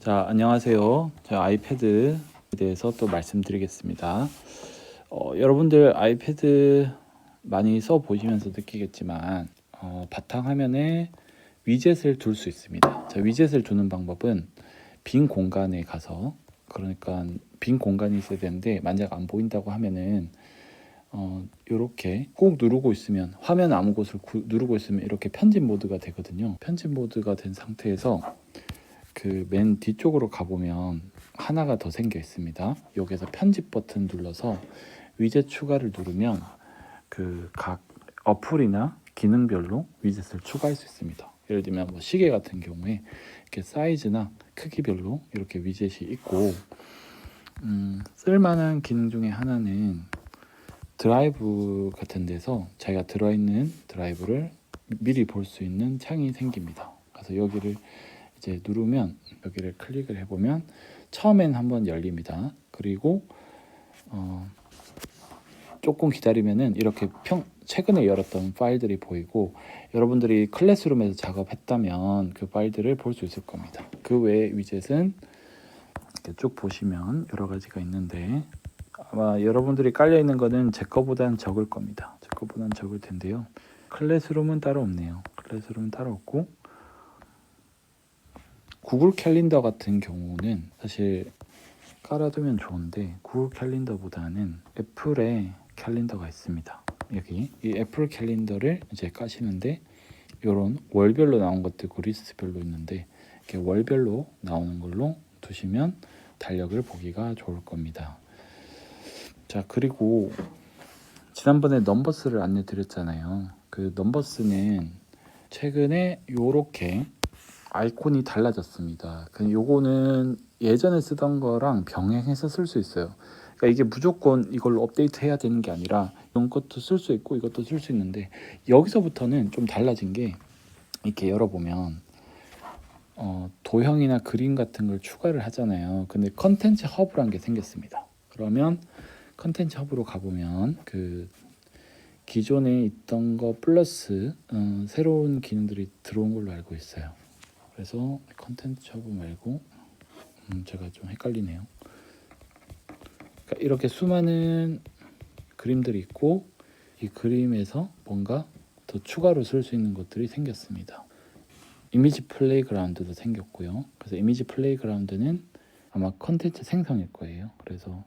자, 안녕하세요. 저 아이패드에 대해서 또 말씀드리겠습니다. 여러분들 아이패드 많이 써 보시면서 느끼겠지만 바탕화면에 위젯을 둘 수 있습니다. 자, 위젯을 두는 방법은 빈 공간에 가서, 그러니까 빈 공간이 있어야 되는데 만약 안 보인다고 하면은 이렇게 꼭 누르고 있으면, 화면 아무 곳을 누르고 있으면 이렇게 편집 모드가 되거든요. 편집 모드가 된 상태에서 그 맨 뒤쪽으로 가보면 하나가 더 생겨 있습니다. 여기서 편집 버튼 눌러서 위젯 추가를 누르면 그 각 어플이나 기능별로 위젯을 추가할 수 있습니다. 예를 들면 뭐 시계 같은 경우에 이렇게 사이즈나 크기별로 이렇게 위젯이 있고, 쓸만한 기능 중에 하나는 드라이브 같은 데서 자기가 들어있는 드라이브를 미리 볼 수 있는 창이 생깁니다. 그래서 여기를 이제 누르면, 여기를 클릭을 해보면 처음엔 한번 열립니다. 그리고 조금 기다리면은 이렇게 최근에 열었던 파일들이 보이고, 여러분들이 클래스룸에서 작업했다면 그 파일들을 볼 수 있을 겁니다. 그 외에 위젯은 이렇게 쭉 보시면 여러 가지가 있는데, 아마 여러분들이 깔려 있는 거는 제 거보단 적을 겁니다. 제 거보단 적을 텐데요. 클래스룸은 따로 없네요. 클래스룸은 따로 없고, 구글 캘린더 같은 경우는 사실 깔아두면 좋은데, 구글 캘린더보다는 애플의 캘린더가 있습니다. 여기 이 애플 캘린더를 이제 까시는데, 이런 월별로 나온 것도 있고 리스트별로 있는데, 이렇게 월별로 나오는 걸로 두시면 달력을 보기가 좋을 겁니다. 자, 그리고 지난번에 넘버스를 안내 드렸잖아요. 그 넘버스는 최근에 요렇게 아이콘이 달라졌습니다. 요거는 예전에 쓰던 거랑 병행해서 쓸 수 있어요. 그러니까 이게 무조건 이걸로 업데이트 해야 되는 게 아니라 이런 것도 쓸 수 있고 이것도 쓸 수 있는데, 여기서부터는 좀 달라진 게, 이렇게 열어보면 도형이나 그림 같은 걸 추가를 하잖아요. 근데 컨텐츠 허브란 게 생겼습니다. 그러면 컨텐츠 허브로 가보면 그 기존에 있던 거 플러스 새로운 기능들이 들어온 걸로 알고 있어요. 그래서 컨텐츠 허브 말고 제가 좀 헷갈리네요. 그러니까 이렇게 수많은 그림들이 있고, 이 그림에서 뭔가 더 추가로 쓸 수 있는 것들이 생겼습니다. 이미지 플레이그라운드도 생겼고요. 그래서 이미지 플레이그라운드는 아마 컨텐츠 생성일 거예요. 그래서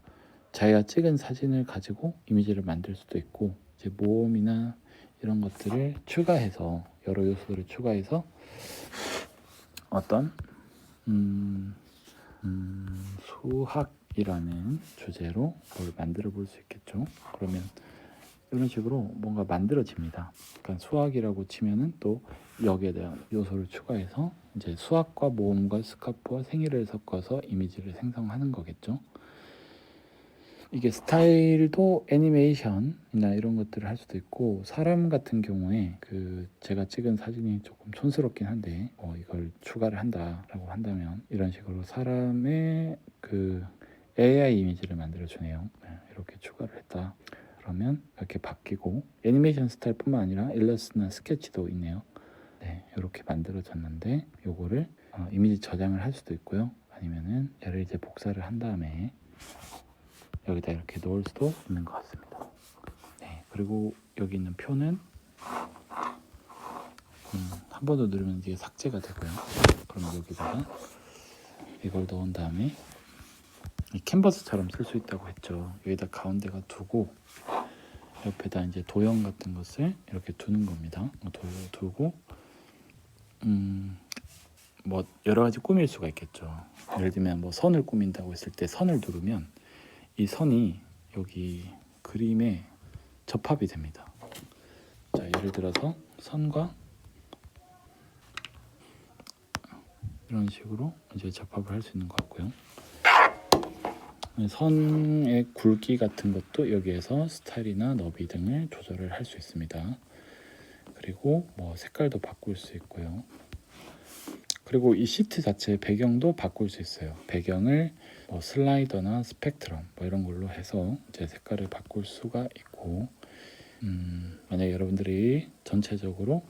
자기가 찍은 사진을 가지고 이미지를 만들 수도 있고, 이제 모음이나 이런 것들을 추가해서, 여러 요소들을 추가해서 어떤 수학이라는 주제로 뭘 만들어 볼 수 있겠죠. 그러면 이런 식으로 뭔가 만들어집니다. 그러니까 수학이라고 치면은 또 여기에 대한 요소를 추가해서 이제 수학과 모음과 스카프와 생일을 섞어서 이미지를 생성하는 거겠죠. 이게 스타일도 애니메이션이나 이런 것들을 할 수도 있고, 사람 같은 경우에 그 제가 찍은 사진이 조금 촌스럽긴 한데 이걸 추가를 한다라고 한다면 이런 식으로 사람의 그 AI 이미지를 만들어 주네요. 이렇게 추가를 했다 그러면 이렇게 바뀌고, 애니메이션 스타일뿐만 아니라 일러스트나 스케치도 있네요. 네, 이렇게 만들어졌는데, 요거를 이미지 저장을 할 수도 있고요. 아니면은 얘를 이제 복사를 한 다음에 여기다 이렇게 놓을 수도 있는 것 같습니다. 네, 그리고 여기 있는 표는 한 번 더 누르면 이게 삭제가 되고요. 그럼 여기다가 이걸 넣은 다음에 이 캔버스처럼 쓸 수 있다고 했죠. 여기다 가운데가 두고 옆에다 이제 도형 같은 것을 이렇게 두는 겁니다. 두고 뭐 여러 가지 꾸밀 수가 있겠죠. 예를 들면 뭐 선을 꾸민다고 했을 때 선을 누르면 이 선이 여기 그림에 접합이 됩니다. 자, 예를 들어서 선과 이런 식으로 이제 접합을 할 수 있는 것 같고요. 선의 굵기 같은 것도 여기에서 스타일이나 너비 등을 조절을 할 수 있습니다. 그리고 뭐 색깔도 바꿀 수 있고요. 그리고 이 시트 자체 배경도 바꿀 수 있어요. 배경을 뭐 슬라이더나 스펙트럼 뭐 이런 걸로 해서 이제 색깔을 바꿀 수가 있고, 만약 여러분들이 전체적으로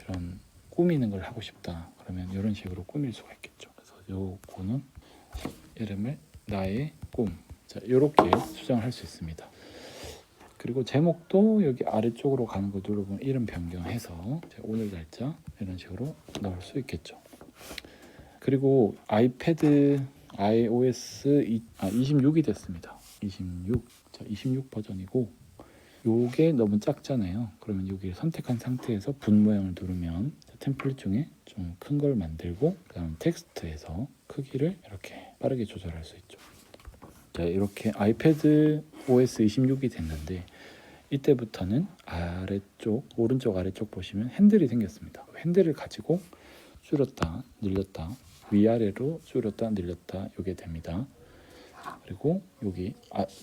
이런 꾸미는 걸 하고 싶다 그러면 이런 식으로 꾸밀 수가 있겠죠. 그래서 요거는 이름을 나의 꿈. 자, 이렇게 수정할 수 있습니다. 그리고 제목도 여기 아래쪽으로 가는 거 누르면 이름 변경해서 오늘 날짜 이런 식으로 넣을 수 있겠죠. 그리고 아이패드 iOS 26이 됐습니다. 26. 자, 26 버전이고 요게 너무 작잖아요. 그러면 여기를 선택한 상태에서 분 모양을 누르면 템플릿 중에 좀 큰 걸 만들고 그다음 텍스트에서 크기를 이렇게 빠르게 조절할 수 있죠. 자, 이렇게 아이패드 OS 26이 됐는데 이때부터는 아래쪽 오른쪽 아래쪽 보시면 핸들이 생겼습니다. 핸들을 가지고 줄였다 늘렸다 위아래로 줄였다 늘렸다 이게 됩니다. 그리고 여기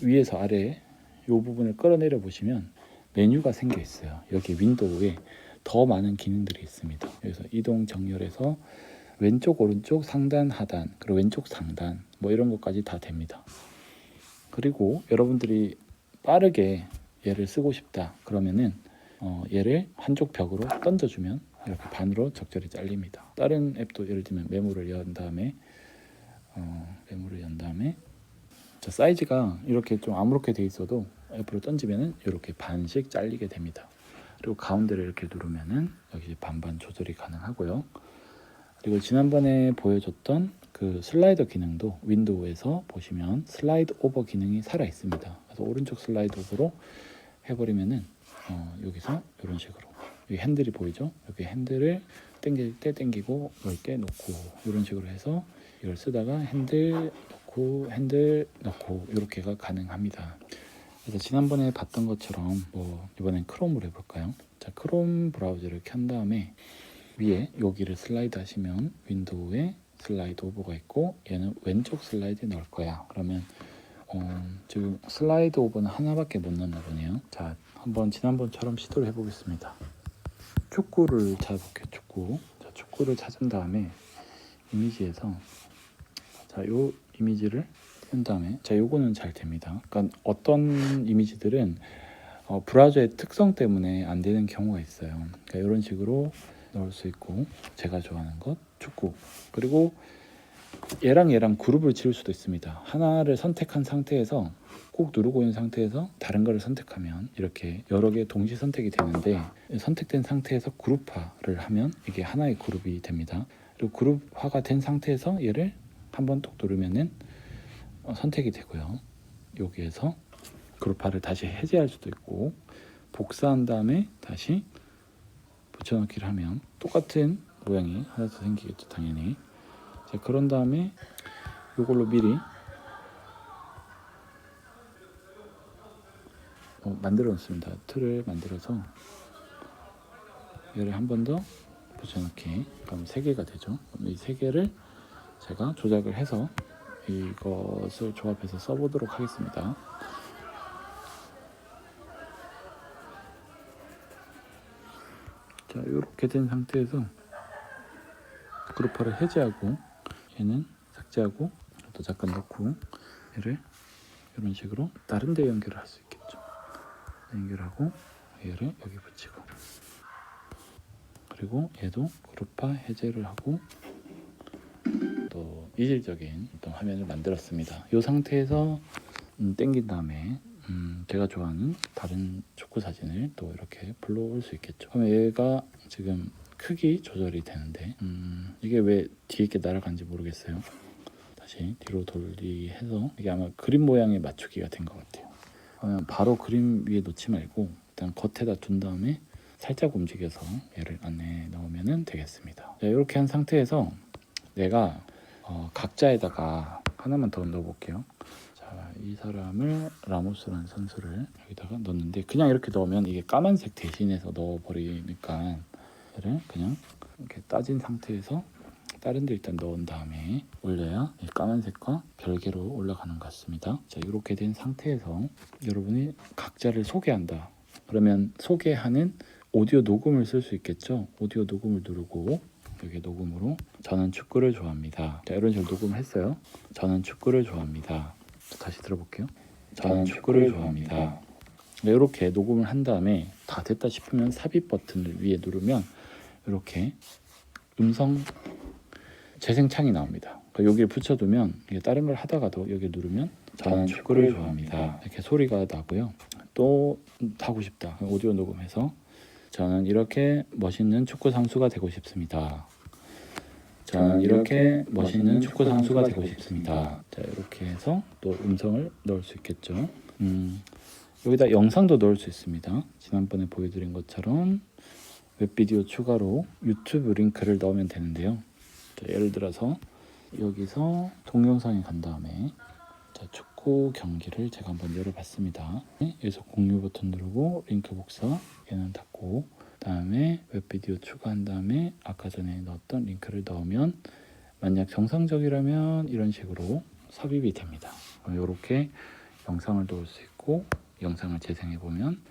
위에서 아래에 이 부분을 끌어내려 보시면 메뉴가 생겨 있어요. 여기 윈도우에 더 많은 기능들이 있습니다. 그래서 이동 정렬해서 왼쪽 오른쪽 상단 하단 그리고 왼쪽 상단 뭐 이런 것까지 다 됩니다. 그리고 여러분들이 빠르게 얘를 쓰고 싶다 그러면은 얘를 한쪽 벽으로 던져주면 이렇게 반으로 적절히 잘립니다. 다른 앱도 예를 들면 메모를 연 다음에 자, 사이즈가 이렇게 좀 아무렇게 돼 있어도 옆으로 던지면은 이렇게 반씩 잘리게 됩니다. 그리고 가운데를 이렇게 누르면은 여기 반반 조절이 가능하고요. 그리고 지난번에 보여줬던 그 슬라이더 기능도 윈도우에서 보시면 슬라이드 오버 기능이 살아 있습니다. 그래서 오른쪽 슬라이드 오버로 해버리면은 여기서 이런 식으로 여기 핸들이 보이죠? 여기 핸들을 당길 때 당기고 놓을 때 놓고 이런 식으로 해서 이걸 쓰다가 핸들 넣고 이렇게가 가능합니다. 그래서 지난번에 봤던 것처럼 이번엔 크롬으로 해볼까요? 자, 크롬 브라우저를 켠 다음에 위에 여기를 슬라이드 하시면 윈도우에 슬라이드 오버가 있고 얘는 왼쪽 슬라이드에 넣을 거야. 그러면 지금 슬라이드 오버는 하나밖에 못 넣나 보네요. 자, 한번 지난번처럼 시도를 해보겠습니다. 축구를 찾아볼게요. 축구를 찾은 다음에 이미지에서 자, 요 이미지를 뜬 다음에 자, 요거는 잘 됩니다. 그러니까 어떤 이미지들은 브라우저의 특성 때문에 안 되는 경우가 있어요. 그러니까 이런 식으로 넣을 수 있고 제가 좋아하는 것 축구 그리고 얘랑 그룹을 지을 수도 있습니다. 하나를 선택한 상태에서 꼭 누르고 있는 상태에서 다른 거를 선택하면 이렇게 여러 개 동시 선택이 되는데 선택된 상태에서 그룹화를 하면 이게 하나의 그룹이 됩니다. 그리고 그룹화가 된 상태에서 얘를 한번 톡 누르면은 선택이 되고요. 여기에서 그룹화를 다시 해제할 수도 있고 복사한 다음에 다시 붙여넣기를 하면 똑같은 모양이 하나 더 생기겠죠, 당연히. 자, 그런 다음에 이걸로 미리 만들어 놓습니다. 틀을 만들어서 얘를 한 번 더 붙여넣기. 그럼 3개가 되죠. 그럼 이 3개를 제가 조작을 해서 이것을 조합해서 써보도록 하겠습니다. 자, 이렇게 된 상태에서 그룹화를 해제하고 얘는 삭제하고 또 잠깐 넣고 얘를 이런 식으로 다른 데 연결을 할 수 있겠죠. 연결하고 얘를 여기 붙이고 그리고 얘도 그룹화 해제를 하고 또 이질적인 어떤 화면을 만들었습니다. 이 상태에서 땡긴 다음에 제가 좋아하는 다른 축구 사진을 또 이렇게 불러올 수 있겠죠. 그러면 얘가 지금 크기 조절이 되는데 이게 왜 뒤에 있게 날아간지 모르겠어요. 다시 뒤로 돌리기 해서 이게 아마 그림 모양에 맞추기가 된 것 같아요. 그러면 바로 그림 위에 놓지 말고 일단 겉에다 둔 다음에 살짝 움직여서 얘를 안에 넣으면 되겠습니다. 자, 이렇게 한 상태에서 내가 각자에다가 하나만 더 넣어볼게요. 자, 이 사람을 라모스라는 선수를 여기다가 넣는데 그냥 이렇게 넣으면 이게 까만색 대신해서 넣어버리니까 얘를 그냥 이렇게 따진 상태에서 다른 데 일단 넣은 다음에 올려야 이 까만색과 별개로 올라가는 것 같습니다. 자, 이렇게 된 상태에서 여러분이 각자를 소개한다. 그러면 소개하는 오디오 녹음을 쓸 수 있겠죠. 오디오 녹음을 누르고 여기 녹음으로 저는 축구를 좋아합니다. 자, 이런 식으로 녹음을 했어요. 저는 축구를 좋아합니다. 자, 다시 들어볼게요. 저는 축구를 좋아합니다. 네, 이렇게 녹음을 한 다음에 다 됐다 싶으면 삽입 버튼을 위에 누르면 이렇게 음성 재생창이 나옵니다. 그러니까 여기를 붙여두면 이게 다른 걸 하다가도 여기 누르면 저는 축구를 좋아합니다 이렇게 소리가 나고요. 또 하고 싶다 오디오 녹음해서 저는 이렇게 멋있는 축구 선수가 되고 싶습니다. 저는 이렇게 멋있는 축구 선수가 되고 싶습니다. 자, 이렇게 해서 또 음성을 넣을 수 있겠죠. 여기다 영상도 넣을 수 있습니다. 지난번에 보여드린 것처럼 웹비디오 추가로 유튜브 링크를 넣으면 되는데요. 자, 예를 들어서 여기서 동영상에 간 다음에 자, 축구 경기를 제가 한번 열어봤습니다. 여기서 공유 버튼 누르고 링크 복사 얘는 닫고 다음에 웹비디오 추가한 다음에 아까 전에 넣었던 링크를 넣으면 만약 정상적이라면 이런 식으로 삽입이 됩니다. 이렇게 영상을 넣을 수 있고 영상을 재생해 보면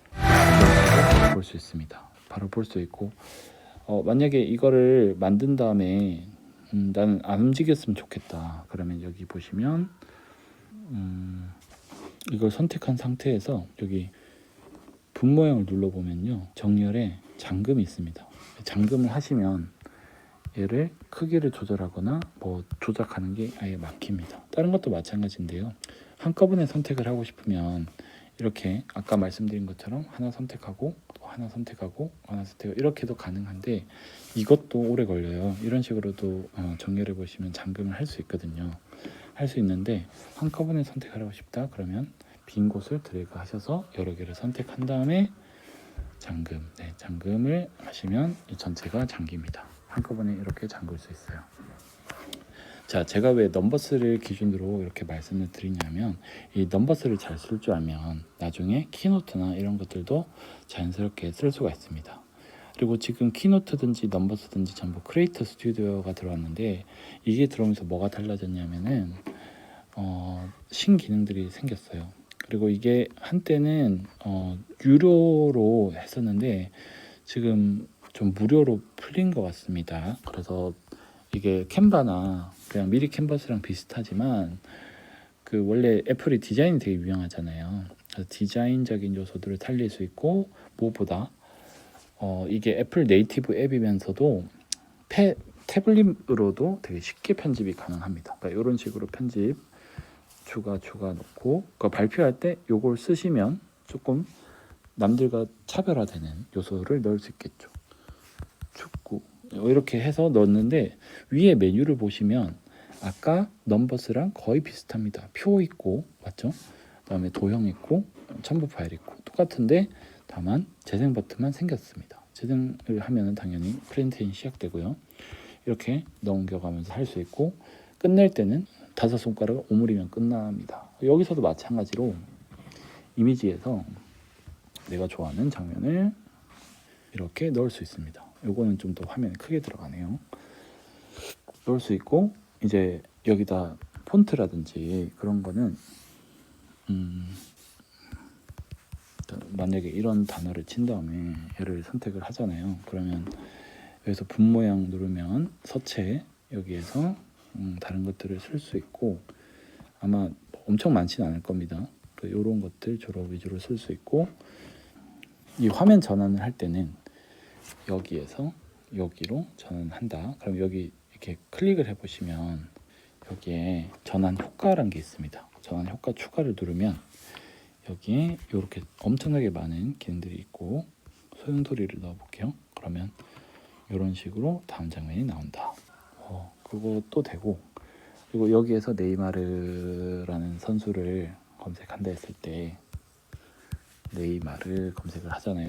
볼 수 있습니다. 바로 볼 수 있고 만약에 이거를 만든 다음에 나는 안 움직였으면 좋겠다 그러면 여기 보시면 이걸 선택한 상태에서 여기 분 모양을 눌러보면요 정렬에 잠금이 있습니다. 잠금을 하시면 얘를 크기를 조절하거나 뭐 조작하는 게 아예 막힙니다. 다른 것도 마찬가지인데요. 한꺼번에 선택을 하고 싶으면 이렇게 아까 말씀드린 것처럼 하나 선택하고 또 하나 선택하고 하나 선택하고 이렇게도 가능한데 이것도 오래 걸려요. 이런 식으로도 정렬해 보시면 잠금을 할 수 있거든요. 할 수 있는데 한꺼번에 선택을 하고 싶다 그러면 빈 곳을 드래그 하셔서 여러 개를 선택한 다음에 잠금, 잠금을 하시면 이 전체가 잠깁니다. 한꺼번에 이렇게 잠글 수 있어요. 자, 제가 왜 넘버스를 기준으로 이렇게 말씀을 드리냐면 이 넘버스를 잘 쓸 줄 알면 나중에 키노트나 이런 것들도 자연스럽게 쓸 수가 있습니다. 그리고 지금 키노트든지 넘버스든지 전부 크리에이터 스튜디오가 들어왔는데 이게 들어오면서 뭐가 달라졌냐면은 신기능들이 생겼어요. 그리고 이게 한때는 유료로 했었는데 지금 좀 무료로 풀린 것 같습니다. 그래서 이게 캔바나 그냥 미리 캔버스랑 비슷하지만 그 원래 애플이 디자인이 되게 유명하잖아요. 그래서 디자인적인 요소들을 살릴 수 있고 무엇보다 이게 애플 네이티브 앱이면서도 태블릿으로도 되게 쉽게 편집이 가능합니다. 그러니까 이런 식으로 편집 추가 넣고 그러니까 발표할 때 이걸 쓰시면 조금 남들과 차별화되는 요소를 넣을 수 있겠죠. 축구 이렇게 해서 넣었는데 위에 메뉴를 보시면 아까 넘버스랑 거의 비슷합니다. 표 있고 맞죠? 그다음에 도형 있고 첨부 파일 있고 똑같은데 다만 재생 버튼만 생겼습니다. 재생을 하면 당연히 프린트인 시작되고요. 이렇게 넘겨가면서 할 수 있고 끝낼 때는 5손가락을 오므리면 끝납니다. 여기서도 마찬가지로 이미지에서 내가 좋아하는 장면을 이렇게 넣을 수 있습니다. 요거는 좀 더 화면이 크게 들어가네요. 넣을 수 있고 이제 여기다 폰트라든지 그런 거는 만약에 이런 단어를 친 다음에 얘를 선택을 하잖아요. 그러면 여기서 분 모양 누르면 서체 여기에서 다른 것들을 쓸 수 있고 아마 엄청 많지는 않을 겁니다. 이런 것들 주로 위주로 쓸 수 있고 이 화면 전환을 할 때는 여기에서 여기로 전환한다. 그럼 여기 이렇게 클릭을 해보시면 여기에 전환 효과라는 게 있습니다. 전환 효과 추가를 누르면 여기에 이렇게 엄청나게 많은 기능들이 있고 소용돌이를 넣어볼게요. 그러면 이런 식으로 다음 장면이 나온다. 그것도 되고 그리고 여기에서 네이마르라는 선수를 검색한다 했을 때 네이마르 검색을 하잖아요.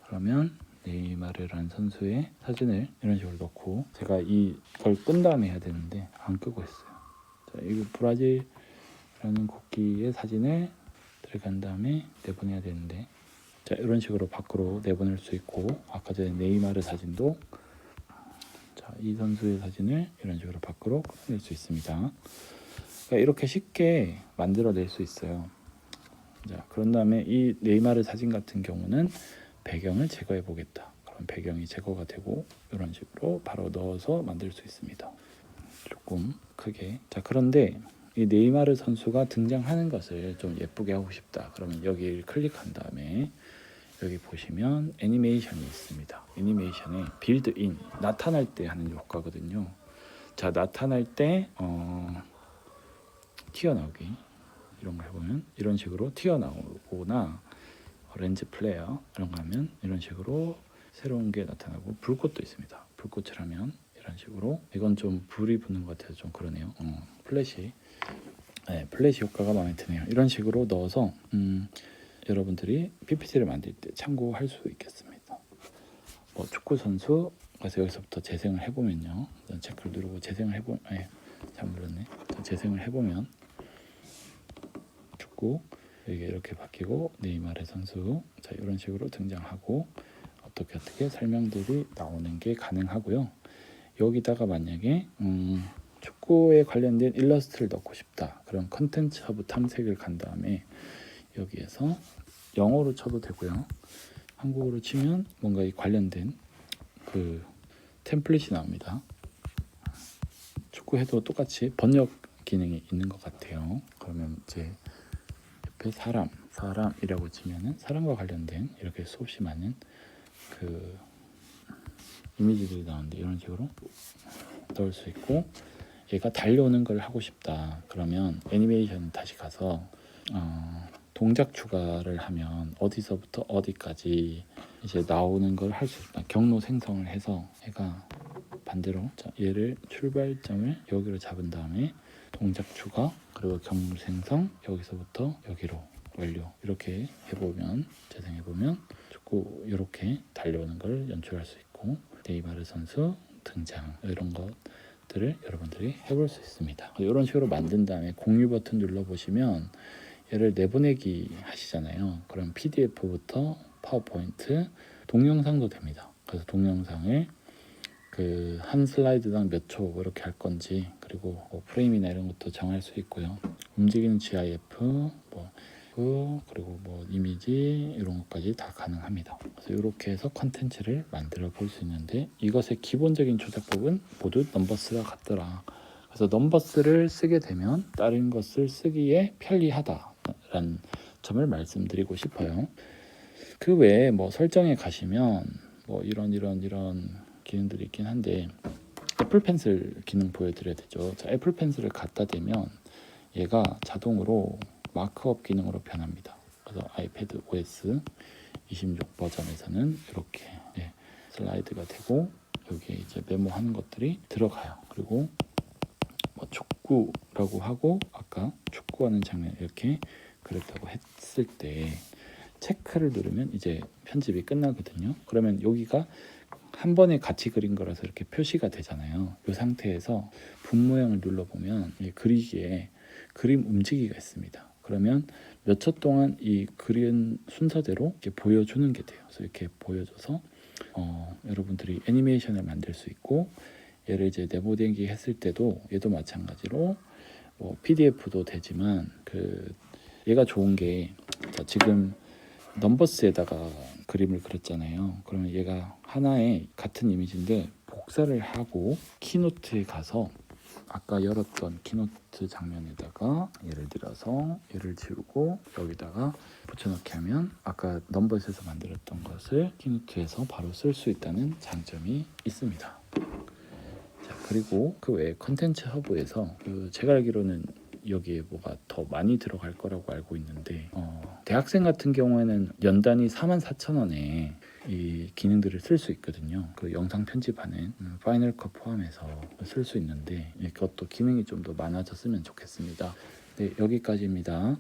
그러면 네이마르라는 선수의 사진을 이런 식으로 넣고 제가 이걸 끈 다음에 해야 되는데 안 끄고 있어요. 자, 이거 브라질이라는 국기의 사진을 들어간 다음에 내보내야 되는데 자, 이런 식으로 밖으로 내보낼 수 있고 아까 전에 네이마르 사진도 자, 이 선수의 사진을 이런 식으로 밖으로 꺼낼 수 있습니다. 그러니까 이렇게 쉽게 만들어낼 수 있어요. 자, 그런 다음에 이 네이마르 사진 같은 경우는 배경을 제거해 보겠다. 그럼 배경이 제거가 되고 이런 식으로 바로 넣어서 만들 수 있습니다. 조금 크게. 자, 그런데 이 네이마르 선수가 등장하는 것을 좀 예쁘게 하고 싶다. 그러면 여기를 클릭한 다음에 여기 보시면 애니메이션이 있습니다. 애니메이션에 빌드인 나타날 때 하는 효과거든요. 자, 나타날 때 튀어나오기 이런 거 해보면 이런 식으로 튀어나오거나 렌즈 플레이어 이런 거 하면 이런 식으로 새로운 게 나타나고 불꽃도 있습니다. 불꽃을 하면 이런 식으로 이건 좀 불이 붙는 것 같아서 좀 그러네요. 플래시 플래시 효과가 마음에 드네요. 이런 식으로 넣어서 여러분들이 PPT를 만들 때 참고할 수 있겠습니다. 뭐 축구 선수 그래서 여기서부터 재생을 해보면요. 체크를 누르고 재생을 해보 잘못 눌렀네. 재생을 해보면 축구 이게 이렇게 바뀌고 네이마르 선수 자 이런 식으로 등장하고 어떻게 설명들이 나오는 게 가능하고요. 여기다가 만약에 축구에 관련된 일러스트를 넣고 싶다. 그런 컨텐츠 허브 탐색을 간 다음에 여기에서 영어로 쳐도 되고요. 한국어로 치면 뭔가 이 관련된 그 템플릿이 나옵니다. 축구해도 똑같이 번역 기능이 있는 것 같아요. 그러면 이제 옆에 사람이라고 치면은 사람과 관련된 이렇게 수없이 많은 그 이미지들이 나오는데 이런 식으로 넣을 수 있고 얘가 달려오는 걸 하고 싶다. 그러면 애니메이션 다시 가서 동작 추가를 하면 어디서부터 어디까지 이제 나오는 걸 할 수 있다. 경로 생성을 해서 얘가 반대로 자, 얘를 출발점을 여기로 잡은 다음에 동작 추가 그리고 경로 생성 여기서부터 여기로 완료 이렇게 해보면 재생해보면 축구 이렇게 달려오는 걸 연출할 수 있고 네이마르 선수 등장 이런 것들을 여러분들이 해볼 수 있습니다. 이런 식으로 만든 다음에 공유 버튼 눌러보시면 얘를 내보내기 하시잖아요. 그럼 PDF부터 파워포인트, 동영상도 됩니다. 그래서 동영상을 그 한 슬라이드당 몇 초 이렇게 할 건지 그리고 뭐 프레임이나 이런 것도 정할 수 있고요. 움직이는 GIF 그리고 뭐 이미지 이런 것까지 다 가능합니다. 그래서 이렇게 해서 컨텐츠를 만들어 볼 수 있는데 이것의 기본적인 조작법은 모두 넘버스와 같더라. 그래서 넘버스를 쓰게 되면 다른 것을 쓰기에 편리하다라는 점을 말씀드리고 싶어요. 그 외에 뭐 설정에 가시면 뭐 이런 기능들이 있긴 한데 애플 펜슬 기능 보여드려야 되죠. 자, 애플 펜슬을 갖다 대면 얘가 자동으로 마크업 기능으로 변합니다. 그래서 아이패드 OS 26 버전에서는 이렇게 슬라이드가 되고 여기에 이제 메모하는 것들이 들어가요. 그리고 뭐 축구라고 하고 아까 축구하는 장면 이렇게 그렸다고 했을 때 체크를 누르면 이제 편집이 끝나거든요. 그러면 여기가 한 번에 같이 그린 거라서 이렇게 표시가 되잖아요. 이 상태에서 분 모양을 눌러보면 이 그리기에 그림 움직이기가 있습니다. 그러면 몇 초 동안 이 그린 순서대로 이렇게 보여주는 게 돼요. 그래서 이렇게 보여줘서 여러분들이 애니메이션을 만들 수 있고 얘를 이제 내보내기 했을 때도 얘도 마찬가지로 뭐 PDF도 되지만 그 얘가 좋은 게 자, 지금 넘버스에다가 그림을 그렸잖아요. 그러면 얘가 하나의 같은 이미지인데 복사를 하고 키노트에 가서 아까 열었던 키노트 장면에다가 예를 들어서 얘를 지우고 여기다가 붙여넣기 하면 아까 넘버스에서 만들었던 것을 키노트에서 바로 쓸 수 있다는 장점이 있습니다. 자, 그리고 그 외에 컨텐츠 허브에서 제가 알기로는 여기에 뭐가 더 많이 들어갈 거라고 알고 있는데 대학생 같은 경우에는 연단이 44,000원에 이 기능들을 쓸 수 있거든요. 그 영상 편집하는 파이널 컷 포함해서 쓸 수 있는데 이것도 기능이 좀 더 많아졌으면 좋겠습니다. 네, 여기까지입니다.